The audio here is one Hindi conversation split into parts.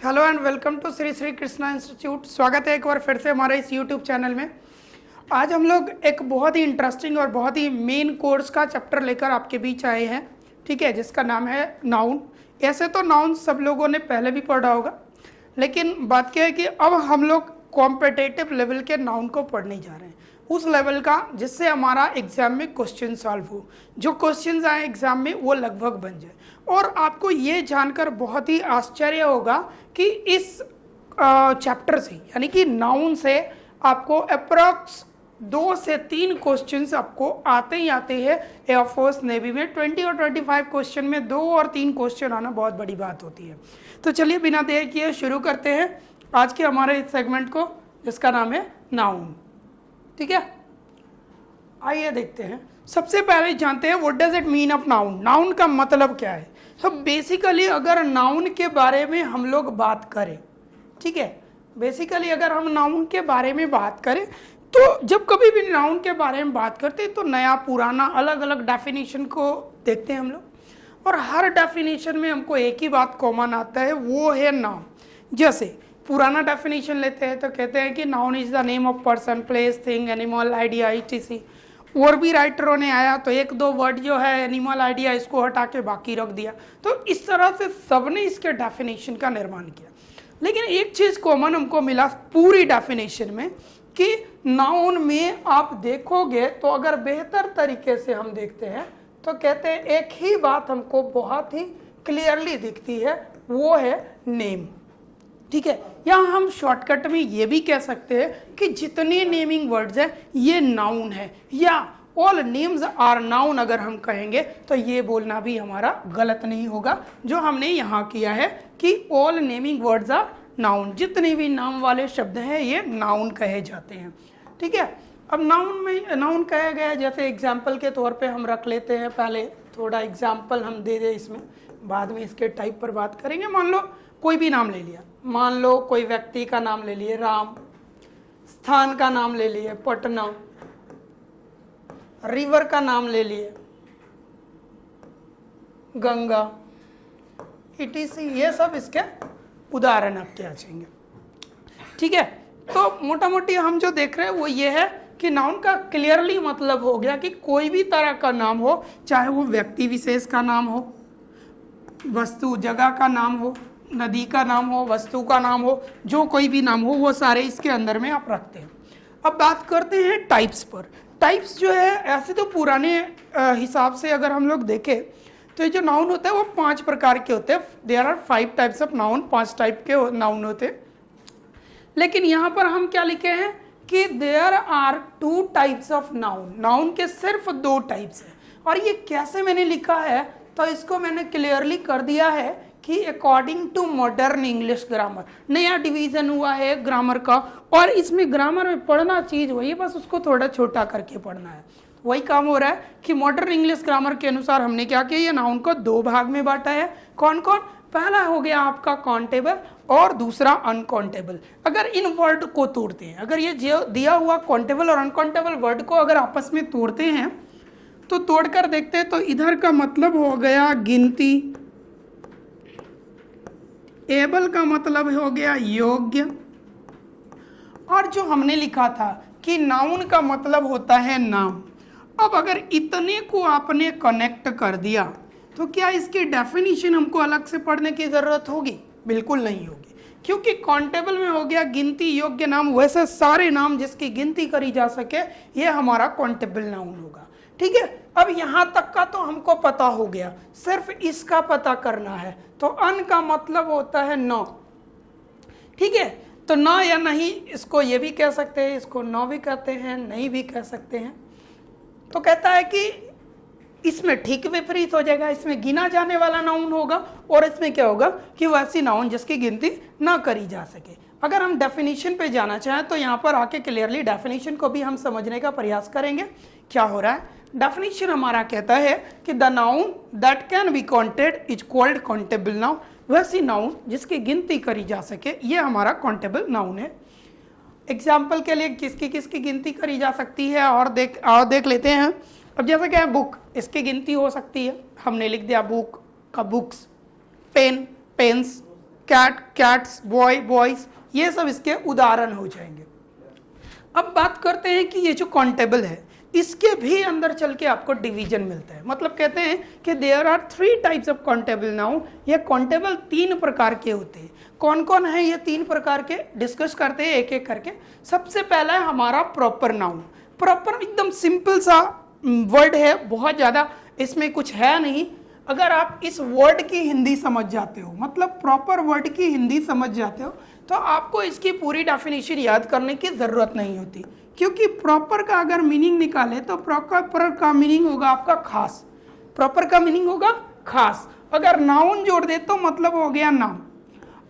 Hello and welcome to Shri Shri Krishna institute. स्वागत है एक बार फिर से हमारे इस यूट्यूब चैनल में। आज हम लोग एक बहुत ही इंटरेस्टिंग और बहुत ही मेन कोर्स का चैप्टर लेकर आपके बीच आए हैं, ठीक है, जिसका नाम है नाउन। ऐसे तो नाउन सब लोगों ने पहले भी पढ़ा होगा, लेकिन बात क्या है कि अब हम लोग कॉम्पिटिटिव लेवल के नाउन को पढ़ने जा रहे हैं, उस लेवल का जिससे हमारा एग्जाम में क्वेश्चन सॉल्व हो, जो क्वेश्चंस आए एग्जाम में वो लगभग बन जाए। और आपको ये जानकर बहुत ही आश्चर्य होगा कि इस चैप्टर से यानी कि नाउन से आपको अप्रॉक्स 2 से 3 क्वेश्चंस आपको आते ही आते हैं। एयरफोर्स नेवी में 20 और 25 क्वेश्चन में 2 और 3 क्वेश्चन आना बहुत बड़ी बात होती है। तो चलिए बिना देर किए शुरू करते हैं आज के हमारे इस सेगमेंट को, जिसका नाम है नाउन। ठीक है, आइए देखते हैं। सबसे पहले जानते हैं what does it mean of noun. Noun का मतलब क्या है। तो बेसिकली अगर नाउन के बारे में हम लोग बात करें, ठीक है, बेसिकली अगर हम नाउन के बारे में बात करें तो जब कभी भी नाउन के बारे में बात करते हैं तो नया पुराना अलग अलग डेफिनेशन को देखते हैं हम लोग, और हर डेफिनेशन में हमको एक ही बात कॉमन आता है, वो है नाउन। जैसे पुराना डेफिनेशन लेते हैं तो कहते हैं कि noun is the name of person, place, thing, animal, idea, etc। और भी राइटरों ने आया तो 1-2 वर्ड जो है एनिमल, आइडिया, इसको हटा के बाकी रख दिया। तो इस तरह से सबने इसके डेफिनेशन का निर्माण किया। लेकिन एक चीज़ कॉमन हमको मिला पूरी डेफिनेशन में कि नाउन में आप देखोगे तो अगर बेहतर तरीके से हम देखते हैं तो कहते हैं एक ही बात हमको बहुत ही क्लियरली दिखती है, वो है नेम। ठीक है, या हम शॉर्टकट में ये भी कह सकते हैं कि जितने नेमिंग वर्ड्स हैं ये नाउन है, या ऑल नेम्स आर नाउन अगर हम कहेंगे तो ये बोलना भी हमारा गलत नहीं होगा। जो हमने यहाँ किया है कि all naming words are noun, जितने भी नाम वाले शब्द हैं ये नाउन कहे जाते हैं। ठीक है, अब नाउन में नाउन कहा गया है, जैसे एग्जाम्पल के तौर पे हम रख लेते हैं। पहले थोड़ा एग्जाम्पल हम दे दें इसमें, बाद में इसके टाइप पर बात करेंगे। मान लो कोई भी नाम ले लिया, मान लो कोई व्यक्ति का नाम ले लिए राम, स्थान का नाम ले लिए पटना, रिवर का नाम ले लिए गंगा, etc। ये सब इसके उदाहरण आपके आ जाएंगे। ठीक है, तो मोटा मोटी हम जो देख रहे हैं वो ये है कि नाउन का क्लियरली मतलब हो गया कि कोई भी तरह का नाम हो, चाहे वो व्यक्ति विशेष का नाम हो, वस्तु जगह का नाम हो, नदी का नाम हो, वस्तु का नाम हो, जो कोई भी नाम हो वो सारे इसके अंदर में आप रखते हैं। अब बात करते हैं टाइप्स पर। टाइप्स जो है ऐसे तो पुराने हिसाब से अगर हम लोग देखें तो ये जो नाउन होता है वो 5 प्रकार के होते हैं। There are 5 types of noun, 5 type के नाउन होते हैं। लेकिन यहाँ पर हम क्या लिखे हैं कि there are 2 types of noun. Noun के सिर्फ 2 टाइप्स हैं। और ये कैसे मैंने लिखा है तो इसको मैंने क्लियरली कर दिया है कि according to modern English grammar. नया डिवीजन हुआ है ग्रामर का, और इसमें ग्रामर में पढ़ना चीज़ वही है, बस उसको थोड़ा छोटा करके पढ़ना है। वही काम हो रहा है कि मॉडर्न इंग्लिश ग्रामर के अनुसार हमने क्या किया, ये नाउन को 2 भाग में बांटा है। कौन कौन? पहला हो गया आपका काउंटेबल और दूसरा अनकाउंटेबल। अगर इन वर्ड को तोड़ते हैं, अगर ये जो दिया हुआ काउंटेबल और अनकाउंटेबल वर्ड को अगर आपस में तोड़ते हैं तो तोड़कर देखते हैं तो इधर का मतलब हो गया गिनती, एबल का मतलब हो गया योग्य, और जो हमने लिखा था कि नाउन का मतलब होता है नाम। अब अगर इतने को आपने कनेक्ट कर दिया तो क्या इसकी डेफिनेशन हमको अलग से पढ़ने की जरूरत होगी? बिल्कुल नहीं होगी, क्योंकि काउंटेबल में हो गया गिनती योग्य नाम, वैसे सारे नाम जिसकी गिनती करी जा सके ये हमारा काउंटेबल नाउन होगा। ठीक है, अब यहाँ तक का तो हमको पता हो गया, सिर्फ इसका पता करना है। तो अन का मतलब होता है न। ठीक है, तो न या नहीं इसको ये भी कह सकते हैं, इसको न भी कहते हैं, नहीं भी कह सकते हैं। तो कहता है कि इसमें ठीक विपरीत हो जाएगा, इसमें गिना जाने वाला नाउन होगा और इसमें क्या होगा कि वैसी नाउन जिसकी गिनती ना करी जा सके। अगर हम डेफिनेशन पे जाना चाहें तो यहाँ पर आके क्लियरली डेफिनेशन को भी हम समझने का प्रयास करेंगे। क्या हो रहा है, डेफिनेशन हमारा कहता है कि the noun that can be counted is called countable noun. वैसी नाउन जिसकी गिनती करी जा सके ये हमारा काउंटेबल नाउन है। एग्जाम्पल के लिए किसकी किसकी गिनती करी जा सकती है और देख लेते हैं। अब जैसे क्या है, बुक, इसकी गिनती हो सकती है, हमने लिख दिया बुक का books, pen pens, cat cats, boy boys, ये सब इसके उदाहरण हो जाएंगे। अब बात करते हैं कि ये जो काउंटेबल है इसके भी अंदर चल के आपको डिवीजन मिलता है। मतलब कहते हैं कि there are 3 types of countable noun. ये काउंटेबल 3 प्रकार के होते हैं। कौन कौन है ये 3 प्रकार के, डिस्कस करते हैं एक एक करके। सबसे पहला है हमारा प्रॉपर नाउन। प्रॉपर एकदम सिंपल सा वर्ड है, बहुत ज़्यादा इसमें कुछ है नहीं। अगर आप इस वर्ड की हिंदी समझ जाते हो, मतलब प्रॉपर वर्ड की हिंदी समझ जाते हो, तो आपको इसकी पूरी डेफिनेशन याद करने की ज़रूरत नहीं होती। क्योंकि प्रॉपर का अगर मीनिंग निकाले तो प्रॉपर का मीनिंग होगा आपका खास। प्रॉपर का मीनिंग होगा खास। अगर नाउन जोड़ दे तो मतलब हो गया नाम।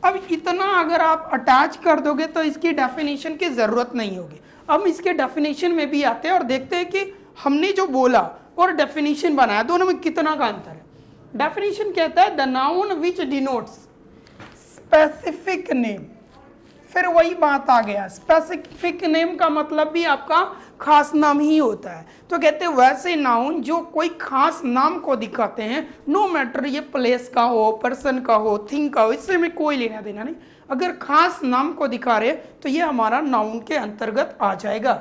अब इतना अगर आप अटैच कर दोगे तो इसकी डेफिनेशन की ज़रूरत नहीं होगी। अब इसके डेफिनेशन में भी आते हैं और देखते हैं कि हमने जो बोला और डेफिनेशन बनाया दोनों में कितना का अंतर है। डेफिनेशन कहता है the noun which denotes specific name. फिर वही बात आ गया, स्पेसिफिक नेम का मतलब भी आपका खास नाम ही होता है। तो कहते हैं वैसे नाउन जो कोई खास नाम को दिखाते हैं, नो मैटर ये प्लेस का हो, पर्सन का हो, थिंग का हो, इससे में कोई लेना देना नहीं। अगर खास नाम को दिखा रहे तो ये हमारा नाउन के अंतर्गत आ जाएगा।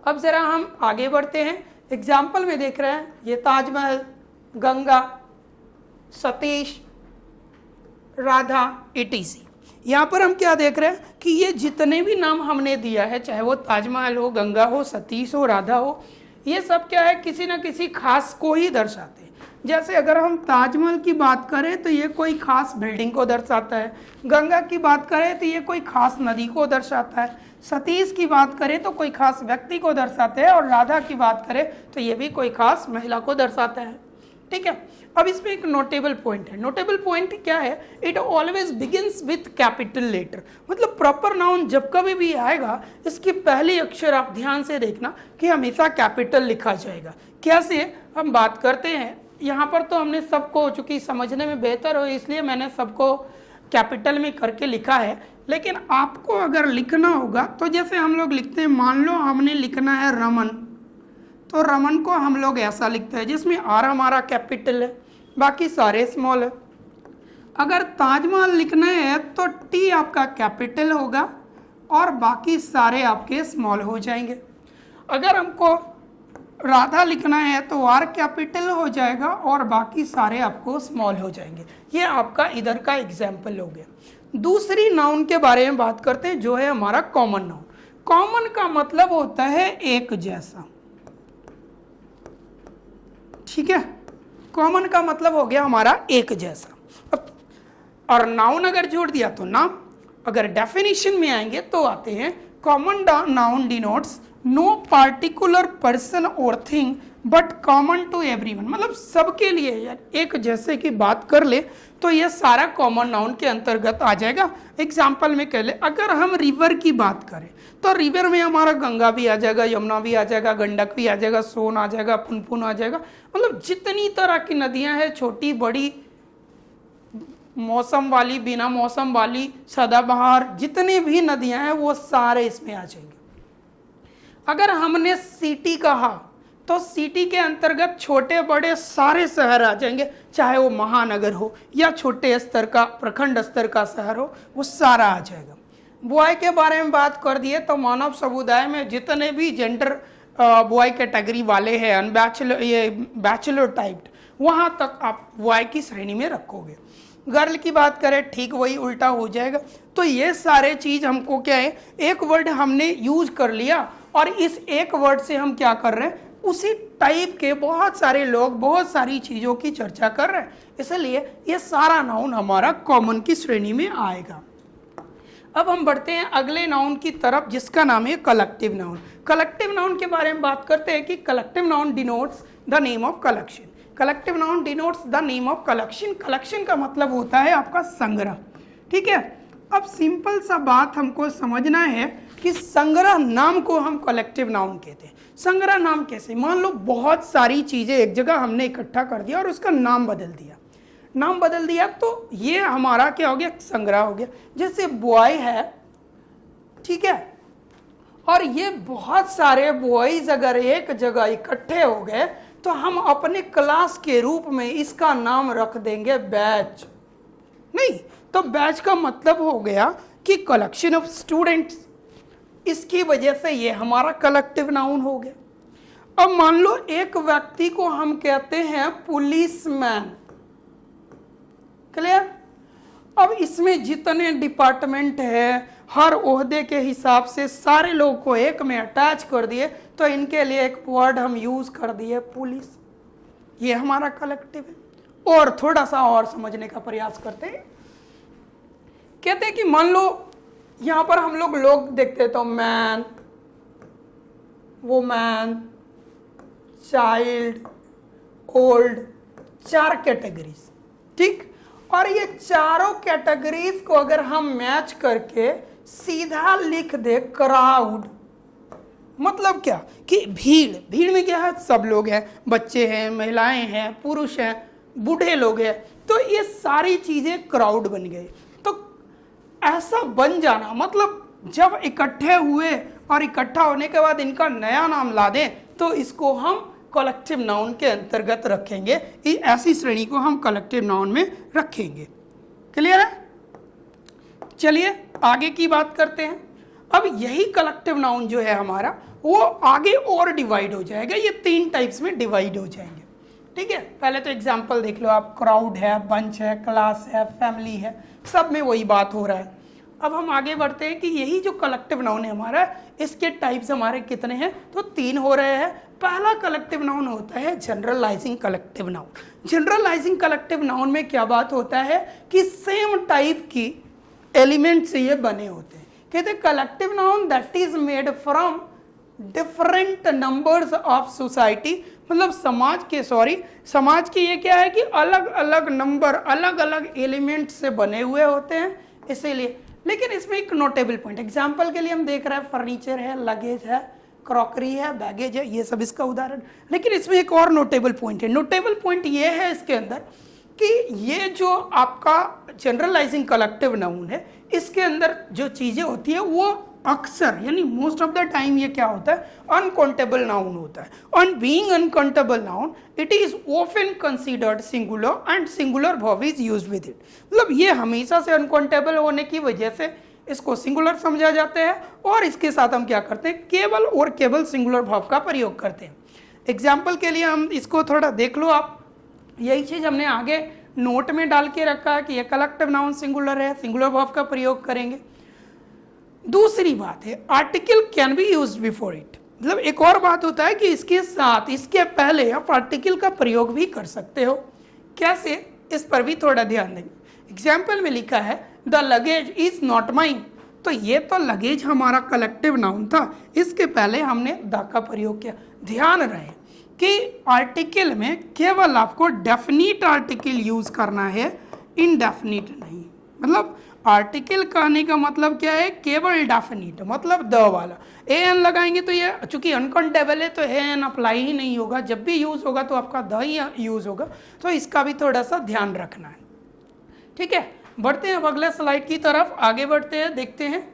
अब जरा हम आगे बढ़ते हैं। एग्जाम्पल में देख रहे हैं ये ताजमहल, गंगा, सतीश, राधा, etc। यहाँ पर हम क्या देख रहे हैं कि ये जितने भी नाम हमने दिया है, चाहे वो ताजमहल हो, गंगा हो, सतीश हो, राधा हो, ये सब क्या है, किसी न किसी खास को ही दर्शाते हैं। जैसे अगर हम ताजमहल की बात करें तो ये कोई खास बिल्डिंग को दर्शाता है, गंगा की बात करें तो ये कोई खास नदी को दर्शाता है, सतीश की बात करें तो कोई खास व्यक्ति को दर्शाते हैं, और राधा की बात करें तो ये भी कोई खास महिला को दर्शाता है। ठीक है। अब इसमें एक नोटेबल पॉइंट है। नोटेबल पॉइंट क्या है, it always begins with capital letter. मतलब प्रॉपर नाउन जब कभी भी आएगा इसकी पहली अक्षर आप ध्यान से देखना कि हमेशा कैपिटल लिखा जाएगा। कैसे हम बात करते हैं, यहाँ पर तो हमने सबको, चूंकि समझने में बेहतर हो इसलिए मैंने सबको कैपिटल में करके लिखा है, लेकिन आपको अगर लिखना होगा तो जैसे हम लोग लिखते हैं, मान लो हमने लिखना है रमन, तो रमन को हम लोग ऐसा लिखते हैं जिसमें आर हमारा कैपिटल है, बाकी सारे स्मॉल है। अगर ताजमहल लिखना है तो टी आपका कैपिटल होगा और बाकी सारे आपके स्मॉल हो जाएंगे। अगर हमको राधा लिखना है तो आर कैपिटल हो जाएगा और बाकी सारे आपको स्मॉल हो जाएंगे। ये आपका इधर का एग्जाम्पल हो गया। दूसरी नाउन के बारे में बात करते हैं जो है हमारा कॉमन नाउन। कॉमन का मतलब होता है एक जैसा। ठीक है, कॉमन का मतलब हो गया हमारा एक जैसा। और नाउन अगर जोड़ दिया तो नाम। अगर डेफिनेशन में आएंगे तो आते हैं common noun denotes no particular person और thing but common to everyone. मतलब सबके लिए यार एक जैसे की बात कर ले तो ये सारा कॉमन नाउन के अंतर्गत आ जाएगा। एग्जाम्पल में कह ले, अगर हम रिवर की बात करें तो रिवर में हमारा गंगा भी आ जाएगा, यमुना भी आ जाएगा, गंडक भी आ जाएगा, सोन आ जाएगा, पुनपुन आ जाएगा। मतलब जितनी तरह की नदियां हैं, छोटी बड़ी, मौसम वाली, बिना मौसम वाली, सदाबहार, जितनी भी नदियां हैं वो सारे इसमें आ जाएंगे। अगर हमने सिटी कहा तो सिटी के अंतर्गत छोटे बड़े सारे शहर आ जाएंगे, चाहे वो महानगर हो या छोटे स्तर का, प्रखंड स्तर का शहर हो, वो सारा आ जाएगा। बॉय के बारे में बात कर दिए तो मानव समुदाय में जितने भी जेंडर बॉय कैटेगरी वाले हैं, अनबैचलर, ये बैचलर टाइप, वहाँ तक आप बॉय की श्रेणी में रखोगे। गर्ल की बात करें ठीक वही उल्टा हो जाएगा। तो ये सारे चीज़ हमको क्या है, एक वर्ड हमने यूज कर लिया और इस एक वर्ड से हम क्या कर रहे हैं, उसी टाइप के बहुत सारे लोग बहुत सारी चीज़ों की चर्चा कर रहे हैं, इसलिए ये सारा नाउन हमारा कॉमन की श्रेणी में आएगा। अब हम बढ़ते हैं अगले नाउन की तरफ जिसका नाम है कलेक्टिव नाउन। कलेक्टिव नाउन के बारे में बात करते हैं कि collective noun denotes the name of collection. Collective noun denotes the name of collection. Collection का मतलब होता है आपका संग्रह। ठीक है, अब सिंपल सा बात हमको समझना है कि संग्रह नाम को हम कलेक्टिव नाउन कहते हैं। संग्रह नाम कैसे, मान लो बहुत सारी चीज़ें एक जगह हमने इकट्ठा कर दिया और उसका नाम बदल दिया, नाम बदल दिया तो ये हमारा क्या हो गया, संग्रह हो गया। जैसे बॉय है, ठीक है, और ये बहुत सारे बॉयज अगर एक जगह इकट्ठे हो गए तो हम अपने क्लास के रूप में इसका नाम रख देंगे बैच। नहीं तो बैच का मतलब हो गया कि कलेक्शन ऑफ स्टूडेंट्स, इसकी वजह से ये हमारा कलेक्टिव नाउन हो गया। अब मान लो एक व्यक्ति को हम कहते हैं पुलिसमैन, क्लियर। अब इसमें जितने डिपार्टमेंट है, हर ओहदे के हिसाब से सारे लोग को एक में अटैच कर दिए, तो इनके लिए एक वर्ड हम यूज कर दिए पुलिस, ये हमारा कलेक्टिव है। और थोड़ा सा और समझने का प्रयास करते हैं। कहते हैं कि मान लो यहां पर हम लोग देखते तो man, woman, child, old, 4 categories, ठीक। और ये चारों कैटेगरीज को अगर हम मैच करके सीधा लिख दे क्राउड, मतलब क्या कि भीड़, भीड़ में क्या है, सब लोग हैं, बच्चे हैं, महिलाएं हैं, पुरुष हैं, बूढ़े लोग हैं, तो ये सारी चीजें क्राउड बन गए। तो ऐसा बन जाना मतलब जब इकट्ठे हुए और इकट्ठा होने के बाद इनका नया नाम ला दें तो इसको हम कलेक्टिव नाउन के अंतर्गत रखेंगे। ऐसी श्रेणी को हम कलेक्टिव नाउन में रखेंगे। क्लियर है? चलिए आगे की बात करते हैं। अब यही कलेक्टिव नाउन जो है हमारा वो आगे और डिवाइड हो जाएगा, ये 3 टाइप्स में डिवाइड हो जाएंगे, ठीक है। पहले तो एग्जांपल देख लो आप, क्राउड है, बंच है, क्लास है, फैमिली है, सब में वही बात हो रहा है। अब हम आगे बढ़ते हैं कि यही जो कलेक्टिव नाउन है हमारा, इसके टाइप्स हमारे कितने हैं, तो 3 हो रहे हैं। पहला कलेक्टिव नाउन होता है generalising collective noun. Generalising collective noun में क्या बात होता है कि सेम टाइप की एलिमेंट से ये बने होते हैं। कहते हैं collective noun that is made from different numbers of society, मतलब समाज के ये क्या है कि अलग अलग नंबर, अलग अलग एलिमेंट से बने हुए होते हैं, इसीलिए। लेकिन इसमें एक नोटेबल पॉइंट, एग्जाम्पल के लिए हम देख रहे हैं फर्नीचर है, लगेज है, क्रॉकरी है, बैगेज है, ये सब इसका उदाहरण। लेकिन इसमें एक और नोटेबल पॉइंट है। नोटेबल पॉइंट ये है इसके अंदर कि ये जो आपका जनरलाइजिंग कलेक्टिव नाउन है, इसके अंदर जो चीजें होती है वो अक्सर यानी मोस्ट ऑफ द टाइम ये क्या होता है, अनकाउंटेबल नाउन होता है। On being uncountable noun it is often considered singular and singular verb is used with it, मतलब ये हमेशा से अनकाउंटेबल होने की वजह से इसको सिंगुलर समझा जाता है और इसके साथ हम क्या करते हैं, केवल और केवल सिंगुलर वर्ब का प्रयोग करते हैं। एग्जाम्पल के लिए हम इसको थोड़ा देख लो आप, यही चीज हमने आगे नोट में डाल के रखा है कि ये कलेक्टिव नाउन सिंगुलर है, सिंगुलर वर्ब का प्रयोग करेंगे। दूसरी बात है article can be used before it, मतलब एक और बात होता है कि इसके साथ, इसके पहले आप आर्टिकल का प्रयोग भी कर सकते हो। कैसे, इस पर भी थोड़ा ध्यान देंगे। एग्जाम्पल में लिखा है the luggage is not mine, तो ये तो लगेज हमारा कलेक्टिव नाउन था, इसके पहले हमने द का प्रयोग किया। ध्यान रहे कि आर्टिकल में केवल आपको डेफिनिट आर्टिकल यूज करना है, इनडेफिनिट नहीं। मतलब आर्टिकल कहने का मतलब क्या है, केवल डेफिनिट, मतलब द वाला। ए एन लगाएंगे तो ये चूंकि अनकाउंटेबल है तो ए एन अप्लाई ही नहीं होगा, जब भी यूज होगा तो आपका द ही यूज होगा, तो इसका भी थोड़ा सा ध्यान रखना है, ठीक है। बढ़ते हैं अब अगले स्लाइड की तरफ, आगे बढ़ते हैं, देखते हैं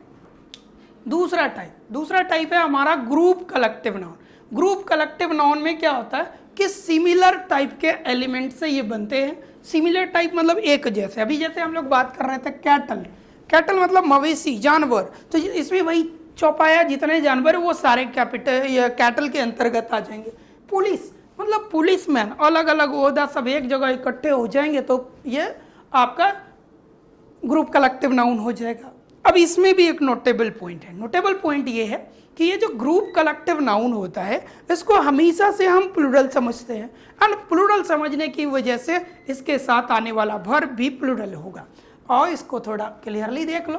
दूसरा टाइप है हमारा group collective noun. Group collective noun में क्या होता है कि सिमिलर टाइप के एलिमेंट से ये बनते हैं। सिमिलर टाइप मतलब एक जैसे, अभी जैसे हम लोग बात कर रहे थे कैटल मतलब मवेशी, जानवर, तो इसमें वही चौपाया जितने जानवर है वो सारे कैटल के अंतर्गत आ जाएंगे। पुलिस मतलब पुलिसमैन, अलग अलग ओहदा सब एक जगह इकट्ठे हो जाएंगे तो ये आपका ग्रुप कलेक्टिव नाउन हो जाएगा। अब इसमें भी एक नोटेबल पॉइंट है। नोटेबल पॉइंट ये है कि ये जो ग्रुप कलेक्टिव नाउन होता है इसको हमेशा से हम प्लूरल समझते हैं, एंड प्लूरल समझने की वजह से इसके साथ आने वाला वर्ब भी प्लूरल होगा। और इसको थोड़ा क्लियरली देख लो,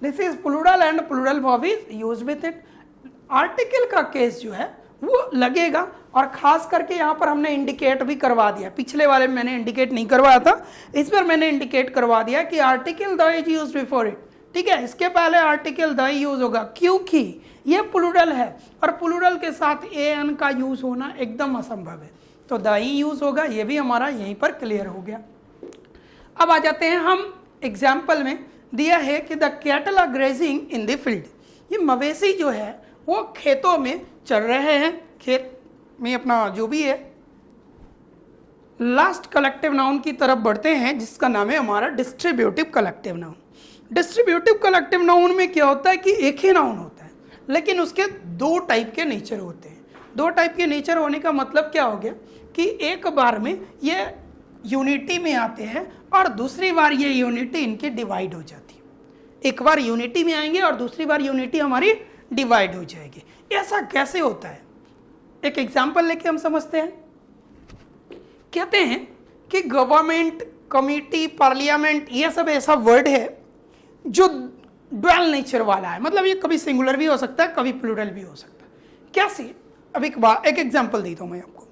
this is plural and plural verb is used with it. Article का केस जो है वो लगेगा, और खास करके यहाँ पर हमने इंडिकेट भी करवा दिया, पिछले वाले में मैंने इंडिकेट नहीं करवाया था, इस पर मैंने इंडिकेट करवा दिया कि article the is used before it, ठीक है। इसके पहले आर्टिकल द यूज होगा क्योंकि ये प्लूरल है और प्लूरल के साथ ए एन का यूज होना एकदम असंभव है, तो द ही यूज होगा। ये भी हमारा यहीं पर क्लियर हो गया। अब आ जाते हैं हम एग्जाम्पल में दिया है कि the cattle are grazing in the field, ये मवेशी जो है वो खेतों में चल रहे हैं, खेत में अपना जो भी है लास्ट कलेक्टिव नाउन की तरफ बढ़ते हैं जिसका नाम है हमारा distributive collective noun. Distributive collective noun में क्या होता है कि एक ही नाउन होता है लेकिन उसके दो टाइप के नेचर होते हैं। दो टाइप के नेचर होने का मतलब क्या हो गया कि एक बार में ये यूनिटी में आते हैं और दूसरी बार ये यूनिटी इनकी डिवाइड हो जाती है। एक बार यूनिटी में आएंगे और दूसरी बार यूनिटी हमारी डिवाइड हो जाएगी। ऐसा कैसे होता है, एक एग्जाम्पल लेके हम समझते हैं। कहते हैं कि गवर्नमेंट, कमिटी, पार्लियामेंट, ये सब ऐसा वर्ड है जो ड्वेल नेचर वाला है, मतलब ये कभी सिंगुलर भी हो सकता है, कभी प्लूरल भी हो सकता है। कैसे? अब एक एग्जांपल देता हूं मैं आपको।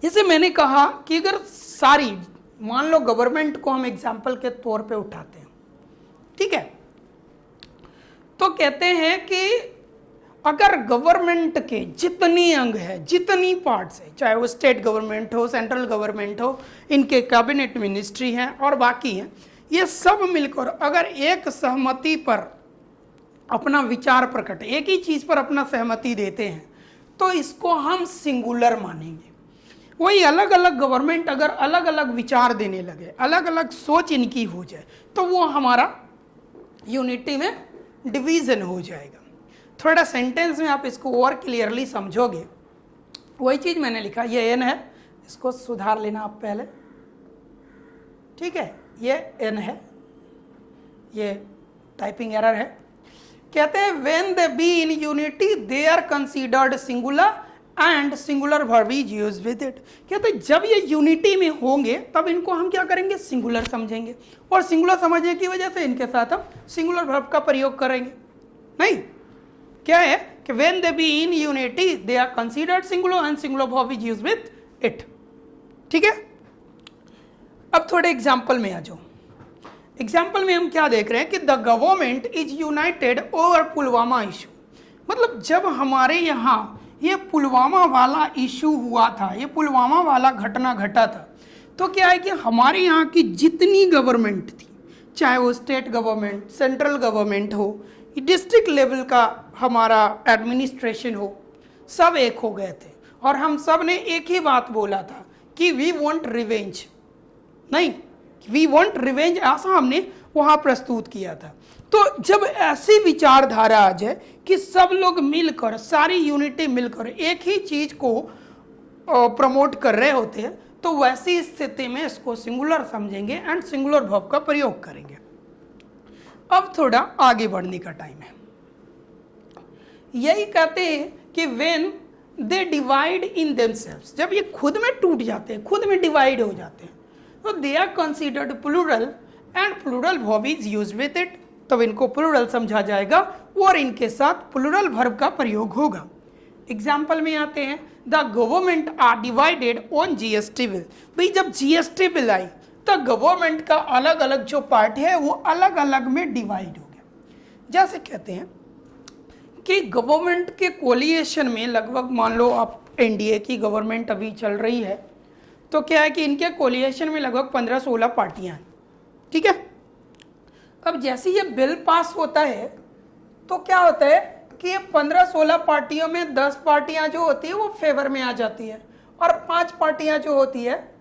जैसे मैंने कहा कि अगर सारी, मान लो गवर्नमेंट को हम एग्जांपल के तौर पे उठाते हैं, ठीक है, तो कहते हैं कि अगर गवर्नमेंट के जितनी अंग है, जितनी पार्ट्स है, चाहे वो स्टेट गवर्नमेंट हो, सेंट्रल गवर्नमेंट हो, इनके कैबिनेट मिनिस्ट्री हैं और बाकी हैं, ये सब मिलकर अगर एक सहमति पर अपना विचार प्रकट, एक ही चीज पर अपना सहमति देते हैं तो इसको हम सिंगुलर मानेंगे। वही अलग अलग गवर्नमेंट अगर अलग अलग विचार देने लगे, अलग अलग सोच इनकी हो जाए, तो वो हमारा यूनिटी में डिवीजन हो जाएगा। थोड़ा सेंटेंस में आप इसको और क्लियरली समझोगे। वही चीज मैंने लिखा, ये एन है, इसको सुधार लेना आप पहले, ठीक है, ये एन है, ये टाइपिंग एरर है। कहते हैं when they be in unity they are considered singular and singular verb is used with it. कहते हैं जब ये यूनिटी में होंगे तब इनको हम क्या करेंगे, सिंगुलर समझेंगे, और सिंगुलर समझने की वजह से इनके साथ हम सिंगुलर वर्ब का प्रयोग करेंगे। नहीं, क्या है कि when they be in unity they are considered singular and singular verb is used with it. ठीक है, अब थोड़े एग्जाम्पल में आ जाओ। एग्जाम्पल में हम क्या देख रहे हैं कि the government is United over Pulwama issue. मतलब जब हमारे यहाँ ये पुलवामा वाला इशू हुआ था, ये पुलवामा वाला घटना घटा था, तो क्या है कि हमारे यहाँ की जितनी गवर्नमेंट थी, चाहे वो स्टेट गवर्नमेंट, सेंट्रल गवर्नमेंट हो, डिस्ट्रिक्ट लेवल का हमारा एडमिनिस्ट्रेशन हो, सब एक हो गए थे और हम सब ने एक ही बात बोला था कि वी वांट रिवेंज। नहीं, वी वांट रिवेंज, ऐसा हमने वहां प्रस्तुत किया था। तो जब ऐसी विचारधारा आ जाए कि सब लोग मिलकर, सारी यूनिटी मिलकर एक ही चीज को प्रमोट कर रहे होते हैं, तो वैसी स्थिति में इसको सिंगुलर समझेंगे एंड सिंगुलर वर्ब का प्रयोग करेंगे। अब थोड़ा आगे बढ़ने का टाइम है। यही कहते हैं कि when they divide in themselves, जब ये खुद में टूट जाते हैं, खुद में डिवाइड हो जाते हैं, तो they are considered plural and plural verb is used with it. तब इनको प्लूरल समझा जाएगा और इनके साथ प्लूरल वर्ब का प्रयोग होगा। एग्जाम्पल में आते हैं, the government are divided on GST bill. भाई जब जीएसटी बिल आई तो गवर्नमेंट का अलग अलग जो पार्ट है वो अलग अलग में डिवाइड हो गया। जैसे कहते हैं कि गवर्नमेंट के कोलिएशन में लगभग, मान लो आप एनडीए की गवर्नमेंट अभी चल रही है, तो क्या है कि इनके कोलिएशन में लगभग 15-16 पार्टियां हैं। ठीक है, अब जैसे ये बिल पास होता है तो क्या होता है कि ये 15-16 पार्टियों में 10 पार्टियां जो होती है वो फेवर में आ जाती है और 5 पार्टियां जो होती है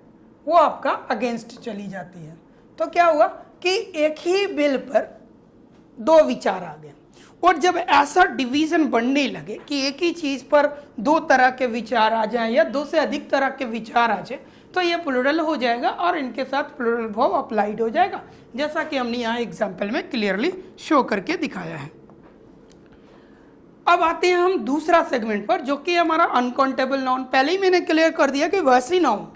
वो आपका अगेंस्ट चली जाती है। तो क्या हुआ कि एक ही बिल पर दो विचार आ गए, और जब ऐसा डिवीजन बनने लगे कि एक ही चीज पर दो तरह के विचार आ जाए या दो से अधिक तरह के विचार आ जाए, तो ये प्लूरल हो जाएगा और इनके साथ प्लूरल वर्ब अप्लाइड हो जाएगा, जैसा कि हमने यहाँ एग्जाम्पल में क्लियरली शो करके दिखाया है। अब आते हैं हम दूसरा सेगमेंट पर, जो कि हमारा अनकाउंटेबल नाउन। पहले ही मैंने क्लियर कर दिया कि वैसी नाउन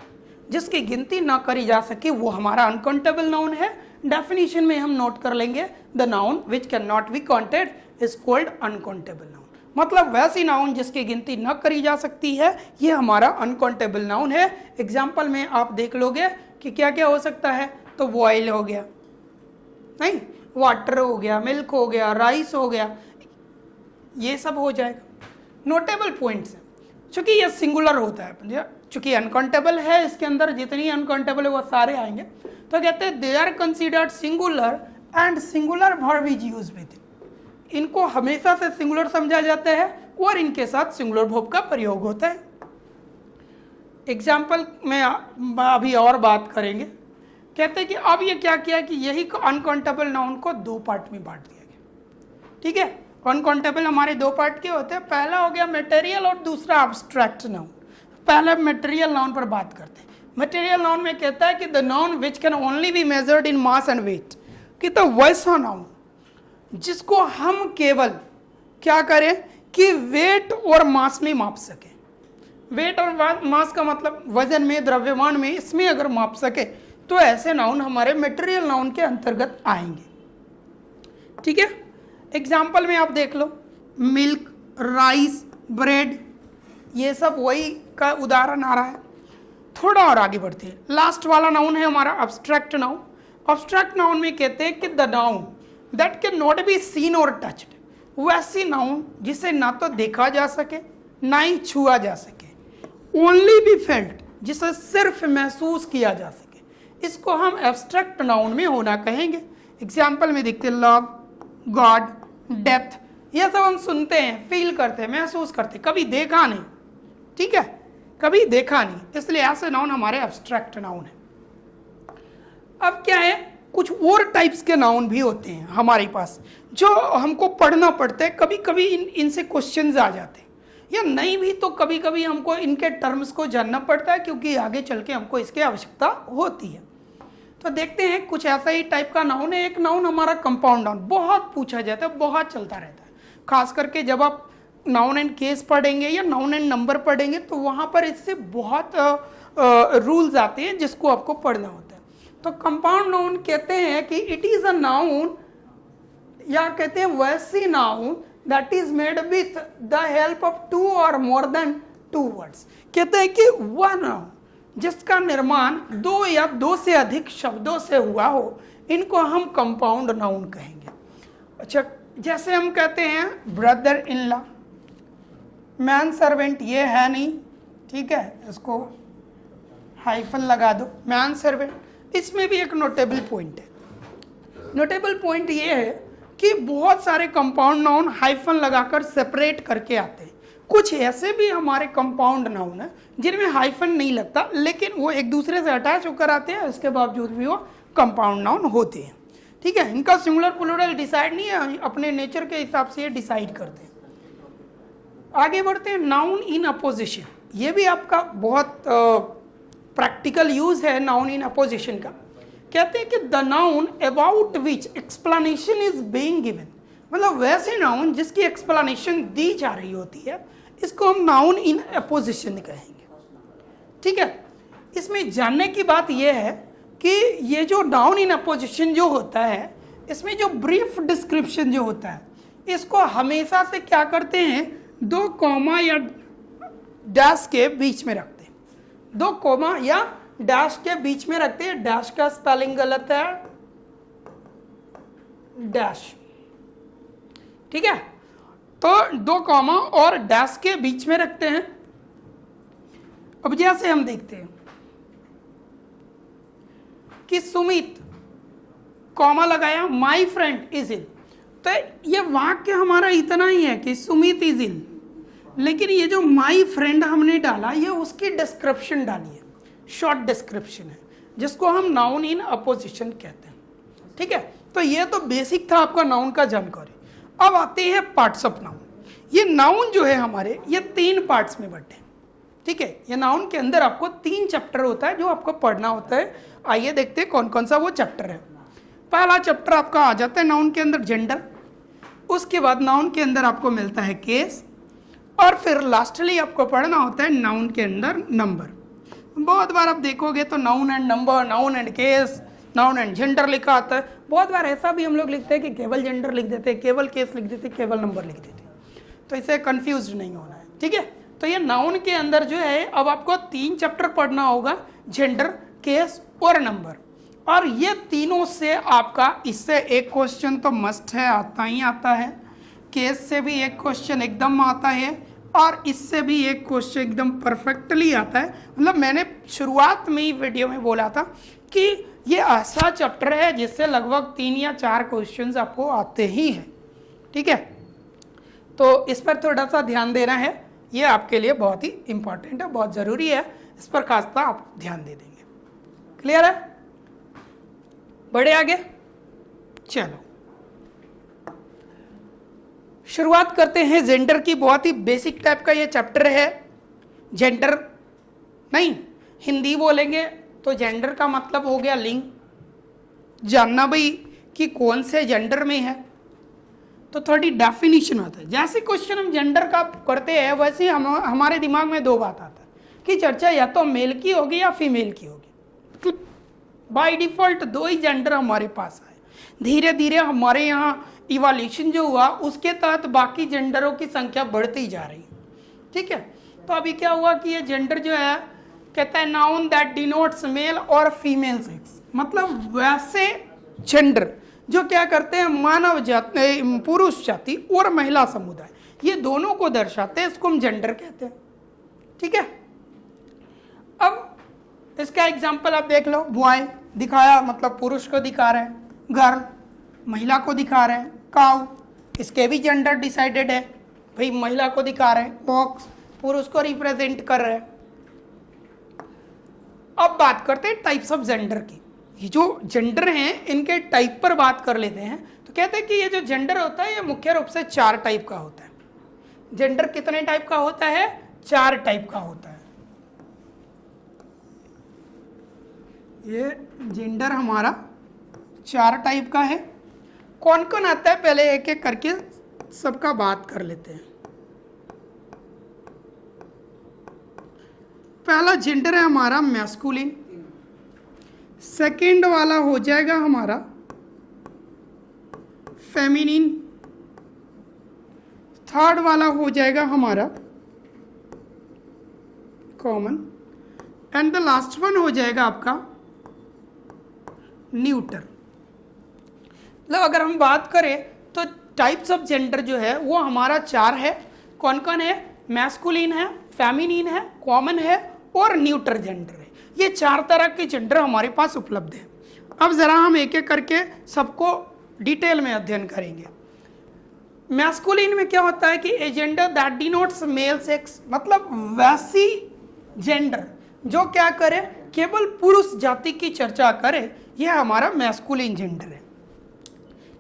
जिसकी गिनती ना करी जा सके वो हमारा अनकाउंटेबल नाउन है। डेफिनेशन में हम नोट कर लेंगे, the noun which can not be counted is called uncountable noun. मतलब वैसी नाउन जिसकी गिनती न करी जा सकती है, ये हमारा अनकाउंटेबल नाउन है। एग्जाम्पल में आप देख लोगे कि क्या क्या हो सकता है, तो बॉयल हो गया, नहीं, वाटर हो गया, मिल्क हो गया, राइस हो गया, ये सब हो जाएगा। नोटेबल पॉइंट्स है, चूंकि ये सिंगुलर होता है, चूंकि अनकाउंटेबल है, इसके अंदर जितनी अनकाउंटेबल है वो सारे आएंगे। तो कहते हैं they are considered singular and singular verb is used with it. इनको हमेशा से सिंगुलर समझा जाता है और इनके साथ सिंगुलर वर्ब का प्रयोग होता है। एग्जाम्पल में अभी और बात करेंगे। कहते हैं कि अब ये क्या किया कि यही अनकाउंटेबल नाउन को दो पार्ट में बांट दिया गया। ठीक है, अनकाउंटेबल हमारे दो पार्ट के होते हैं, पहला हो गया मटेरियल और दूसरा एब्स्ट्रैक्ट नाउन। पहले मटेरियल नाउन पर बात करते हैं। मटेरियल नाउन में कहता है कि the noun which can only be measured in mass and weight, कि तो वैसा नाउन जिसको हम केवल क्या करें कि वेट और मास में माप सके। वेट और मास का मतलब वजन में, द्रव्यमान में, इसमें अगर माप सके तो ऐसे नाउन हमारे मटेरियल नाउन के अंतर्गत आएंगे। ठीक है, एग्जाम्पल में आप देख लो, मिल्क, राइस, ब्रेड, ये सब वही का उदाहरण आ रहा है। थोड़ा और आगे बढ़ते हैं, लास्ट वाला नाउन है हमारा एब्स्ट्रैक्ट नाउन। एब्स्ट्रैक्ट नाउन में कहते हैं कि the noun that can not be seen और टच्ड, वैसी नाउन जिसे ना तो देखा जा सके ना ही छुआ जा सके, ओनली बी फेल्ट, जिसे सिर्फ महसूस किया जा सके, इसको हम एब्स्ट्रैक्ट नाउन में होना कहेंगे। एग्जाम्पल में देखते हैं लव, गॉड, डेथ, ये सब हम सुनते हैं, फील करते हैं, महसूस करते हैं, कभी देखा नहीं। ठीक है, कभी देखा नहीं, इसलिए ऐसे नाउन हमारे एब्स्ट्रैक्ट नाउन है। अब क्या है, कुछ और टाइप्स के नाउन भी होते हैं हमारे पास जो हमको पढ़ना पड़ता है, कभी कभी इनसे क्वेश्चंस आ जाते हैं, या नहीं भी तो कभी कभी हमको इनके टर्म्स को जानना पड़ता है, क्योंकि आगे चल के हमको इसकी आवश्यकता होती है। तो देखते हैं, कुछ ऐसा ही टाइप का नाउन है। एक नाउन हमारा कंपाउंड नाउन, बहुत पूछा जाता है, बहुत चलता रहता है, खास करके जब आप नाउन एंड केस पढ़ेंगे या नाउन एंड नंबर पढ़ेंगे तो वहाँ पर इससे बहुत रूल्स आते हैं जिसको आपको पढ़ना होता है। तो कंपाउंड नाउन कहते हैं कि इट इज़ अ नाउन, या कहते हैं वैसी noun that is made with the help of two और मोर देन टू वर्ड्स। कहते हैं कि वह नाउन जिसका निर्माण दो या दो से अधिक शब्दों से हुआ हो, इनको हम कंपाउंड नाउन कहेंगे। अच्छा, जैसे हम कहते हैं brother in law, man servant, ये है नहीं, ठीक है, इसको हाइफन लगा दो, मैन सर्वेंट। इसमें भी एक नोटेबल पॉइंट है। नोटेबल पॉइंट ये है कि बहुत सारे कंपाउंड नाउन हाइफन लगाकर सेपरेट करके आते हैं। कुछ ऐसे भी हमारे कंपाउंड नाउन है जिनमें हाइफन नहीं लगता, लेकिन वो एक दूसरे से अटैच होकर आते हैं, उसके बावजूद भी वो कंपाउंड नाउन होते हैं। ठीक है, इनका सिंगुलर प्लूरल डिसाइड नहीं है, अपने नेचर के हिसाब से ये डिसाइड करते हैं। आगे बढ़ते हैं, नाउन इन अपोजिशन। ये भी आपका बहुत प्रैक्टिकल यूज है नाउन इन अपोजिशन का। कहते हैं कि the noun about which explanation is being given, मतलब वैसे नाउन जिसकी एक्सप्लेनेशन दी जा रही होती है, इसको हम नाउन इन अपोजिशन कहेंगे। ठीक है, इसमें जानने की बात यह है कि ये जो नाउन इन अपोजिशन जो होता है, इसमें जो ब्रीफ डिस्क्रिप्शन जो होता है, इसको हमेशा से क्या करते हैं, दो कॉमा या डैश के बीच में रखते हैं। दो कॉमा या डैश के बीच में रखते हैं। डैश का स्पेलिंग गलत है, डैश। ठीक है, तो दो कॉमा और डैश के बीच में रखते हैं। अब जैसे हम देखते हैं कि सुमित, कॉमा लगाया, माई फ्रेंड इज इल, तो ये वाक्य हमारा इतना ही है कि सुमित इज इल, लेकिन ये जो माई फ्रेंड हमने डाला, ये उसकी डिस्क्रिप्शन डाली है, शॉर्ट डिस्क्रिप्शन है, जिसको हम नाउन इन अपोजिशन कहते हैं। ठीक है, तो ये तो बेसिक था आपका नाउन का जानकारी। अब आते हैं पार्ट्स ऑफ नाउन। ये नाउन जो है हमारे, ये 3 पार्ट्स में बंटे हैं। ठीक है, ये नाउन के अंदर आपको 3 चैप्टर होता है जो आपको पढ़ना होता है। आइए देखते हैं कौन कौन सा वो चैप्टर है। पहला चैप्टर आपका आ जाता है नाउन के अंदर जेंडर, उसके बाद नाउन के अंदर आपको मिलता है केस, और फिर लास्टली आपको पढ़ना होता है नाउन के अंदर नंबर। बहुत बार आप देखोगे तो noun and number, noun and case, noun and gender लिखा आता है। बहुत बार ऐसा भी हम लोग लिखते हैं कि केवल जेंडर लिख देते हैं, केवल केस लिख देते हैं, केवल नंबर लिख देते हैं। तो इसे कंफ्यूज नहीं होना है। ठीक है, तो ये नाउन के अंदर जो है अब आपको 3 चैप्टर पढ़ना होगा, जेंडर, केस और नंबर। और ये तीनों से आपका इससे एक क्वेश्चन तो मस्ट है, आता ही आता है। केस से भी एक क्वेश्चन एकदम आता है, और इससे भी एक क्वेश्चन एकदम परफेक्टली आता है। मतलब मैंने शुरुआत में ही वीडियो में बोला था कि ये ऐसा चैप्टर है जिससे लगभग 3 या 4 क्वेश्चंस आपको आते ही हैं। ठीक है, तो इस पर थोड़ा सा ध्यान देना है, ये आपके लिए बहुत ही इम्पॉर्टेंट है, बहुत ज़रूरी है। इस पर खासता आप ध्यान दे देंगे। क्लियर है? बढ़े आगे, चलो शुरुआत करते हैं जेंडर की। बहुत ही बेसिक टाइप का ये चैप्टर है। जेंडर नहीं, हिंदी बोलेंगे तो जेंडर का मतलब हो गया लिंग। जानना भाई कि कौन से जेंडर में है, तो थोड़ी डेफिनेशन होता है। जैसे क्वेश्चन हम जेंडर का करते हैं वैसे ही हमारे दिमाग में दो बात आता है कि चर्चा या तो मेल की होगी या फीमेल की होगी। तो बाय डिफॉल्ट दो ही जेंडर हमारे पास आए। धीरे धीरे हमारे यहाँ इवोल्यूशन जो हुआ उसके तहत बाकी जेंडरों की संख्या बढ़ती जा रही है। ठीक है, तो अभी क्या हुआ कि ये जेंडर जो है कहता है नाउन दैट डिनोट्स मेल और फीमेल सेक्स, मतलब वैसे जेंडर जो क्या करते हैं मानव जाति, पुरुष जाति और महिला समुदाय, ये दोनों को दर्शाते हैं, इसको हम जेंडर कहते हैं। ठीक है, अब इसका एग्जाम्पल आप देख लो। बॉय दिखाया मतलब पुरुष को दिखा रहे हैं, गर्ल महिला को दिखा रहे हैं, काउ इसके भी जेंडर डिसाइडेड है, भाई महिला को दिखा रहे हैं, बॉक्स पुरुष को रिप्रेजेंट कर रहे हैं। अब बात करते हैं टाइप्स ऑफ जेंडर की। ये जो जेंडर हैं इनके टाइप पर बात कर लेते हैं। तो कहते हैं कि ये जो जेंडर होता है ये मुख्य रूप से 4 टाइप का होता है। जेंडर कितने टाइप का होता है? 4 टाइप का होता है। ये जेंडर हमारा 4 टाइप का है। कौन कौन आता है पहले एक एक करके सबका बात कर लेते हैं। पहला जेंडर है हमारा मैस्कुलिन, सेकंड वाला हो जाएगा हमारा फेमिनिन, थर्ड वाला हो जाएगा हमारा common, and the last one हो जाएगा आपका न्यूटर। मतलब अगर हम बात करें तो टाइप्स ऑफ जेंडर जो है वो हमारा 4 है। कौन कौन है? मैस्कुलिन है, फेमिनिन है, कॉमन है और न्यूटर जेंडर है। ये 4 तरह के जेंडर हमारे पास उपलब्ध है। अब जरा हम एक एक करके सबको डिटेल में अध्ययन करेंगे। मैस्कुलिन में क्या होता है कि a gender that denotes male sex, मतलब वैसी जेंडर जो क्या करे केवल पुरुष जाति की चर्चा करे, यह हमारा मैस्कुलिन जेंडर है।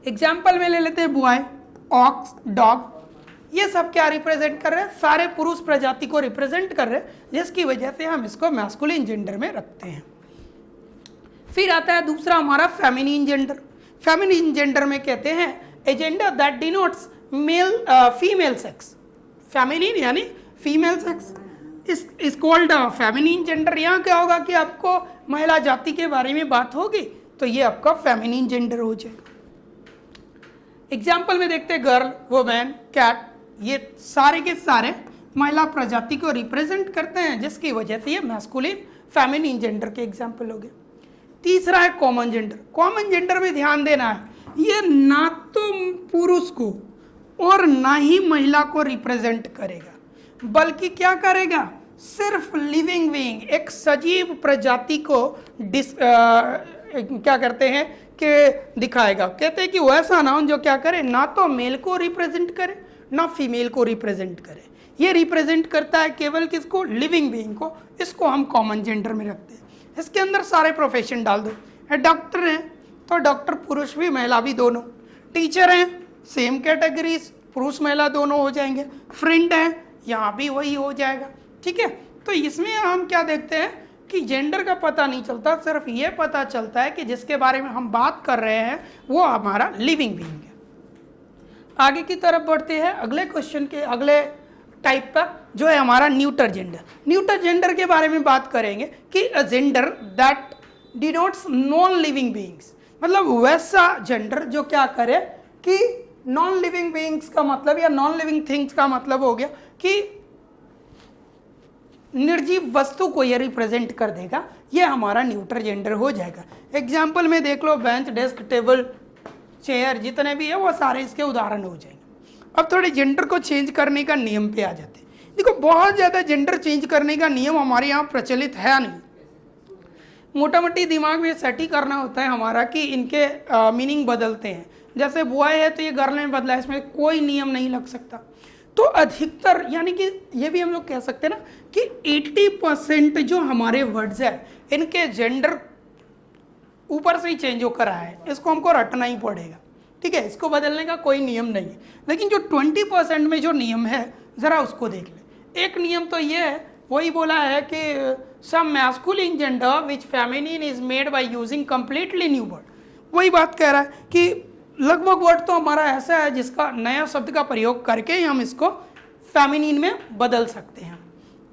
एग्जाम्पल में ले लेते हैं बॉय, ऑक्स, डॉग, ये सब क्या रिप्रेजेंट कर रहे हैं? सारे पुरुष प्रजाति को रिप्रेजेंट कर रहे हैं, जिसकी वजह से हम इसको मैस्कुलिन जेंडर में रखते हैं। फिर आता है दूसरा हमारा फेमिनिन जेंडर। फेमिनिन जेंडर में कहते हैं a gender that denotes male female sex. Feminine यानी female sex is called feminine gender. यहाँ क्या होगा कि आपको महिला जाति के बारे में बात होगी तो ये आपका फेमिनिन जेंडर हो जाएगा। एग्जाम्पल में देखते हैं गर्ल, वुमेन, कैट, ये सारे के सारे महिला प्रजाति को रिप्रेजेंट करते हैं, जिसकी वजह से ये मैस्कुलिन फेमिनिन जेंडर के एग्जाम्पल हो गए। तीसरा है कॉमन जेंडर। कॉमन जेंडर में ध्यान देना है, ये ना तो पुरुष को और ना ही महिला को रिप्रेजेंट करेगा, बल्कि क्या करेगा? सिर्फ लिविंग बीइंग, एक सजीव प्रजाति को क्या करते हैं कि दिखाएगा। कहते हैं कि वैसा नाउन जो क्या करे, ना तो मेल को रिप्रेजेंट करे ना फीमेल को रिप्रेजेंट करे, ये रिप्रेजेंट करता है केवल किसको? लिविंग बीइंग को। इसको हम कॉमन जेंडर में रखते हैं। इसके अंदर सारे प्रोफेशन डाल दो। डॉक्टर हैं तो डॉक्टर पुरुष भी महिला भी दोनों। टीचर हैं सेम कैटेगरीज, पुरुष महिला दोनों हो जाएंगे। फ्रेंड है यहाँ भी वही हो जाएगा। ठीक है, तो इसमें हम क्या देखते हैं कि जेंडर का पता नहीं चलता, सिर्फ ये पता चलता है कि जिसके बारे में हम बात कर रहे हैं वो हमारा लिविंग बीइंग है। आगे की तरफ बढ़ते हैं अगले क्वेश्चन के अगले टाइप पर, जो है हमारा न्यूटर जेंडर। न्यूटर जेंडर के बारे में बात करेंगे कि a gender that denotes non living beings, मतलब वैसा जेंडर जो क्या करे कि नॉन लिविंग बीइंग्स का मतलब या नॉन लिविंग थिंग्स का मतलब हो गया कि निर्जीव वस्तु को ये रिप्रेजेंट कर देगा, ये हमारा न्यूटर जेंडर हो जाएगा। एग्जाम्पल में देख लो, बेंच, डेस्क, टेबल, चेयर जितने भी है वो सारे इसके उदाहरण हो जाएंगे। अब थोड़े जेंडर को चेंज करने का नियम पे आ जाते हैं। देखो बहुत ज़्यादा जेंडर चेंज करने का नियम हमारे यहाँ प्रचलित है नहीं, मोटा मोटी दिमाग में सेट ही करना होता है हमारा कि इनके मीनिंग बदलते हैं। जैसे बॉय है तो ये गर्ल में बदला, इसमें कोई नियम नहीं लग सकता। तो अधिकतर यानी कि ये भी हम लोग कह सकते हैं ना कि 80% जो हमारे वर्ड्स है इनके जेंडर ऊपर से ही चेंज होकर आया है, इसको हमको रटना ही पड़ेगा, ठीक है, इसको बदलने का कोई नियम नहीं है। लेकिन जो 20% में जो नियम है ज़रा उसको देख ले। एक नियम तो ये है, वही बोला है कि some masculine gender which feminine is made by using completely new word. वही बात कह रहा है कि लगभग वर्ड तो हमारा ऐसा है जिसका नया शब्द का प्रयोग करके ही हम इसको फेमिनिन में बदल सकते हैं,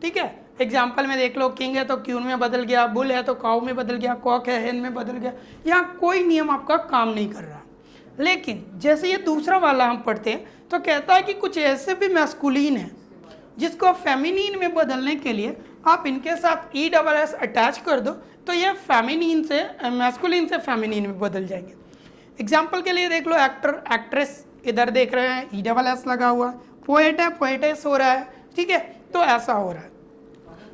ठीक है। एग्जाम्पल में देख लो, किंग है तो क्यून में बदल गया, बुल है तो काउ में बदल गया, कॉक है हेन में बदल गया। यहाँ कोई नियम आपका काम नहीं कर रहा। लेकिन जैसे ये दूसरा वाला हम पढ़ते हैं तो कहता है कि कुछ ऐसे भी मैस्कुलिन है जिसको फेमिनिन में बदलने के लिए आप इनके साथ ESS अटैच कर दो तो ये फेमिनिन से मैस्कुलिन से फेमिनिन में बदल जाएंगे। एग्जाम्पल के लिए देख लो, एक्टर एक्ट्रेस इधर देख रहे हैं ESS लगा हुआ, पोएट है पोएटेस हो रहा है, ठीक है, तो ऐसा हो रहा है।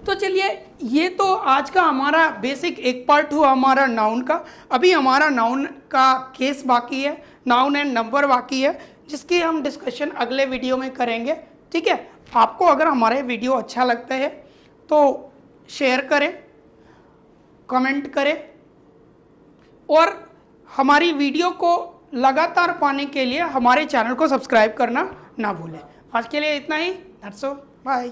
तो चलिए, ये तो आज का हमारा बेसिक एक पार्ट हुआ हमारा नाउन का। अभी हमारा नाउन का केस बाकी है, नाउन एंड नंबर बाकी है, जिसकी हम डिस्कशन अगले वीडियो में करेंगे, ठीक है। आपको अगर हमारे वीडियो अच्छा लगता है तो शेयर करें, कमेंट करें और हमारी वीडियो को लगातार पाने के लिए हमारे चैनल को सब्सक्राइब करना ना भूलें। आज के लिए इतना ही, दैट्स ऑल, बाय।